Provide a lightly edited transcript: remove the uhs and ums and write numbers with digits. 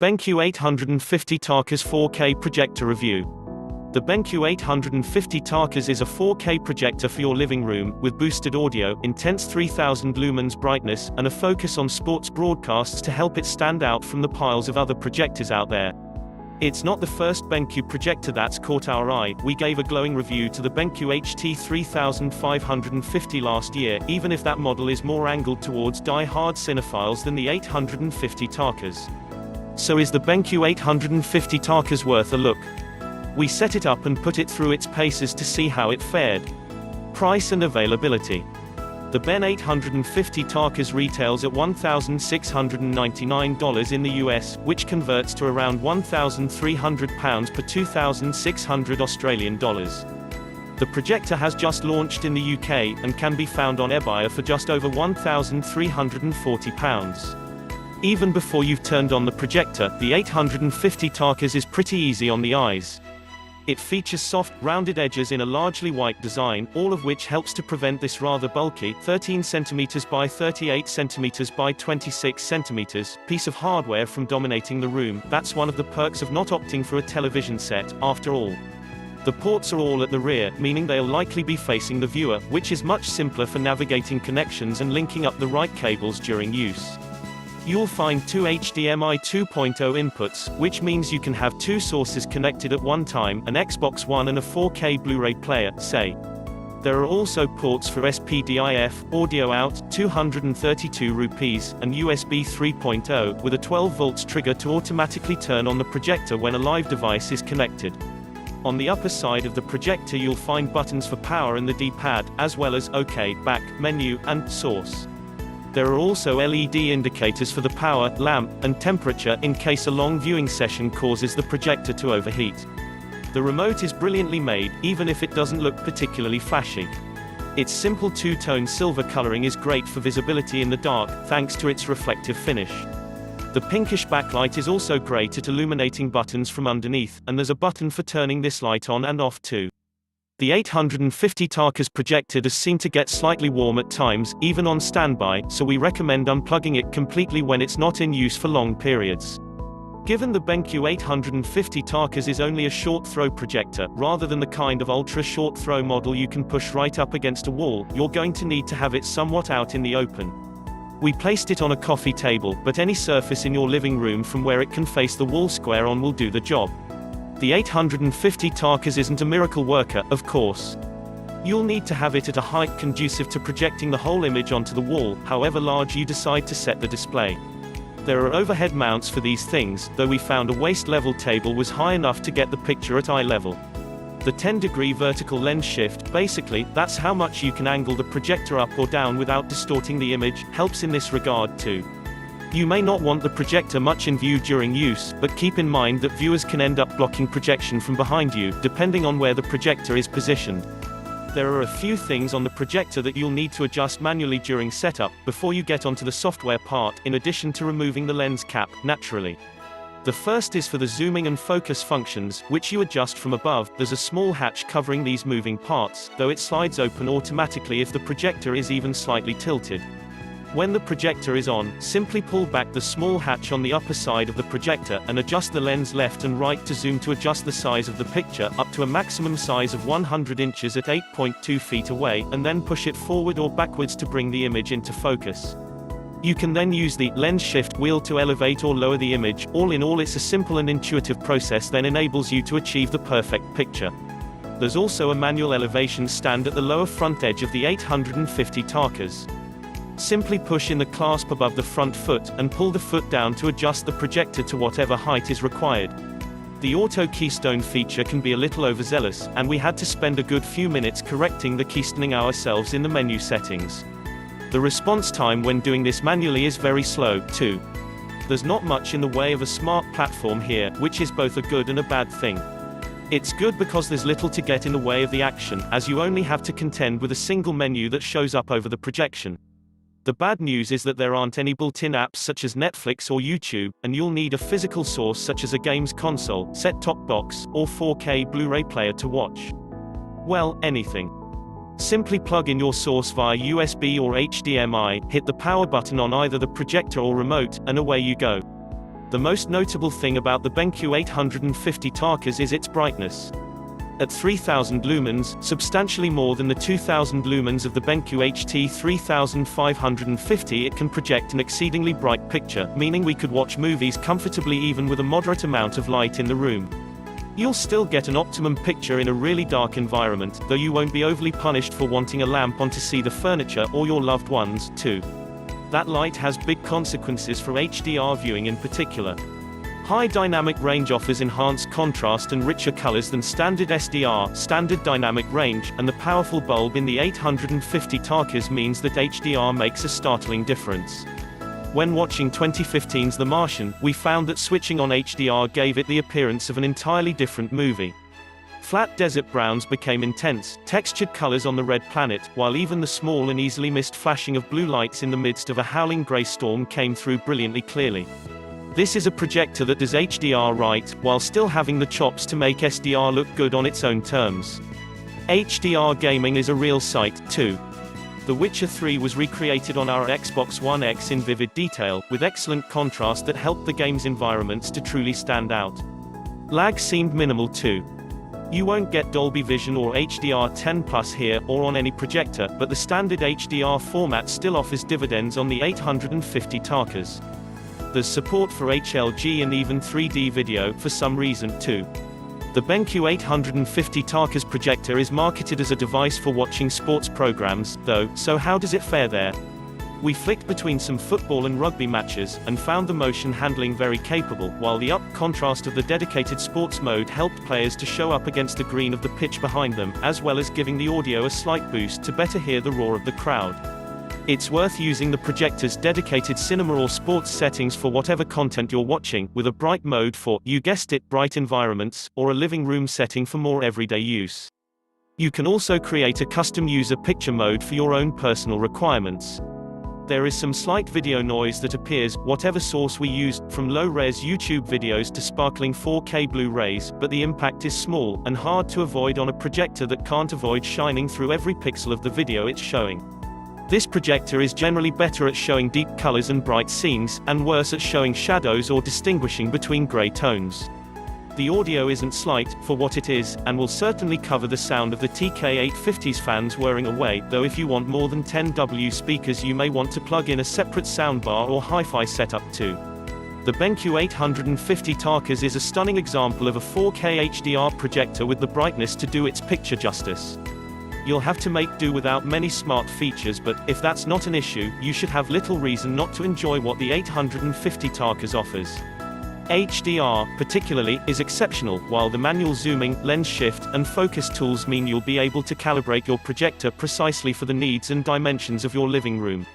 Benq TK850 Tarkas 4K Projector Review. The Benq TK850 Tarkas is a 4K projector for your living room, with boosted audio, intense 3000 lumens brightness, and a focus on sports broadcasts to help it stand out from the piles of other projectors out there. It's not the first Benq projector that's caught our eye. We gave a glowing review to the Benq TK850 last year, even if that model is more angled towards die-hard cinephiles than the 850 Tarkas. So is the Benq TK850 Tarkas worth a look? We set it up and put it through its paces to see how it fared. Price and availability. The Benq 850 Tarkas retails at $1,699 in the US, which converts to around £1,300 per 2,600 Australian dollars. The projector has just launched in the UK, and can be found on eBay for just over £1,340. Even before you've turned on the projector, the 850 Tarkas is pretty easy on the eyes. It features soft, rounded edges in a largely white design, all of which helps to prevent this rather bulky 13 cm by 38 cm by 26 cm piece of hardware from dominating the room. That's one of the perks of not opting for a television set, after all. The ports are all at the rear, meaning they'll likely be facing the viewer, which is much simpler for navigating connections and linking up the right cables during use. You'll find two HDMI 2.0 inputs, which means you can have two sources connected at one time, an Xbox One and a 4K Blu-ray player, say. There are also ports for SPDIF, audio out, 232 rupees, and USB 3.0, with a 12 volts trigger to automatically turn on the projector when a live device is connected. On the upper side of the projector you'll find buttons for power and the D-pad, as well as OK, back, menu, and source. There are also LED indicators for the power, lamp, and temperature, in case a long viewing session causes the projector to overheat. The remote is brilliantly made, even if it doesn't look particularly flashy. Its simple two-tone silver coloring is great for visibility in the dark, thanks to its reflective finish. The pinkish backlight is also great at illuminating buttons from underneath, and there's a button for turning this light on and off too. The 850 Tarkas projector does seem to get slightly warm at times, even on standby, so we recommend unplugging it completely when it's not in use for long periods. Given the Benq 850 Tarkas is only a short-throw projector, rather than the kind of ultra-short-throw model you can push right up against a wall, you're going to need to have it somewhat out in the open. We placed it on a coffee table, but any surface in your living room from where it can face the wall square on will do the job. The 850 Tarkas isn't a miracle worker, of course. You'll need to have it at a height conducive to projecting the whole image onto the wall, however large you decide to set the display. There are overhead mounts for these things, though we found a waist-level table was high enough to get the picture at eye level. The 10-degree vertical lens shift, basically, that's how much you can angle the projector up or down without distorting the image, helps in this regard too. You may not want the projector much in view during use, but keep in mind that viewers can end up blocking projection from behind you, depending on where the projector is positioned. There are a few things on the projector that you'll need to adjust manually during setup, before you get onto the software part, in addition to removing the lens cap, naturally. The first is for the zooming and focus functions, which you adjust from above. There's a small hatch covering these moving parts, though it slides open automatically if the projector is even slightly tilted. When the projector is on, simply pull back the small hatch on the upper side of the projector, and adjust the lens left and right to zoom to adjust the size of the picture, up to a maximum size of 100 inches at 8.2 feet away, and then push it forward or backwards to bring the image into focus. You can then use the lens shift wheel to elevate or lower the image. All in all, it's a simple and intuitive process that enables you to achieve the perfect picture. There's also a manual elevation stand at the lower front edge of the 850 Tarkas. Simply push in the clasp above the front foot, and pull the foot down to adjust the projector to whatever height is required. The auto keystone feature can be a little overzealous, and we had to spend a good few minutes correcting the keystoning ourselves in the menu settings. The response time when doing this manually is very slow, too. There's not much in the way of a smart platform here, which is both a good and a bad thing. It's good because there's little to get in the way of the action, as you only have to contend with a single menu that shows up over the projection. The bad news is that there aren't any built-in apps such as Netflix or YouTube, and you'll need a physical source such as a games console, set-top box, or 4K Blu-ray player to watch. Well, anything. Simply plug in your source via USB or HDMI, hit the power button on either the projector or remote, and away you go. The most notable thing about the Benq TK850 TKs is its brightness. At 3000 lumens, substantially more than the 2000 lumens of the Benq TK850, it can project an exceedingly bright picture, meaning we could watch movies comfortably even with a moderate amount of light in the room. You'll still get an optimum picture in a really dark environment, though you won't be overly punished for wanting a lamp on to see the furniture or your loved ones, too. That light has big consequences for HDR viewing in particular. High dynamic range offers enhanced contrast and richer colors than standard SDR, standard dynamic range, and the powerful bulb in the 850 TKs means that HDR makes a startling difference. When watching 2015's The Martian, we found that switching on HDR gave it the appearance of an entirely different movie. Flat desert browns became intense, textured colors on the red planet, while even the small and easily missed flashing of blue lights in the midst of a howling gray storm came through brilliantly clearly. This is a projector that does HDR right, while still having the chops to make SDR look good on its own terms. HDR gaming is a real sight, too. The Witcher 3 was recreated on our Xbox One X in vivid detail, with excellent contrast that helped the game's environments to truly stand out. Lag seemed minimal too. You won't get Dolby Vision or HDR10+ here, or on any projector, but the standard HDR format still offers dividends on the 850 TKs. There's support for HLG and even 3D video, for some reason, too. The Benq TK850 TKs projector is marketed as a device for watching sports programs, though, so how does it fare there? We flicked between some football and rugby matches, and found the motion handling very capable, while the up contrast of the dedicated sports mode helped players to show up against the green of the pitch behind them, as well as giving the audio a slight boost to better hear the roar of the crowd. It's worth using the projector's dedicated cinema or sports settings for whatever content you're watching, with a bright mode for, you guessed it, bright environments, or a living room setting for more everyday use. You can also create a custom user picture mode for your own personal requirements. There is some slight video noise that appears, whatever source we used, from low-res YouTube videos to sparkling 4K Blu-rays, but the impact is small, and hard to avoid on a projector that can't avoid shining through every pixel of the video it's showing. This projector is generally better at showing deep colors and bright scenes, and worse at showing shadows or distinguishing between gray tones. The audio isn't slight, for what it is, and will certainly cover the sound of the TK850's fans whirring away, though if you want more than 10W speakers you may want to plug in a separate soundbar or hi-fi setup too. The Benq TK850 TKs is a stunning example of a 4K HDR projector with the brightness to do its picture justice. You'll have to make do without many smart features, but, if that's not an issue, you should have little reason not to enjoy what the 850 TKs offers. HDR, particularly, is exceptional, while the manual zooming, lens shift, and focus tools mean you'll be able to calibrate your projector precisely for the needs and dimensions of your living room.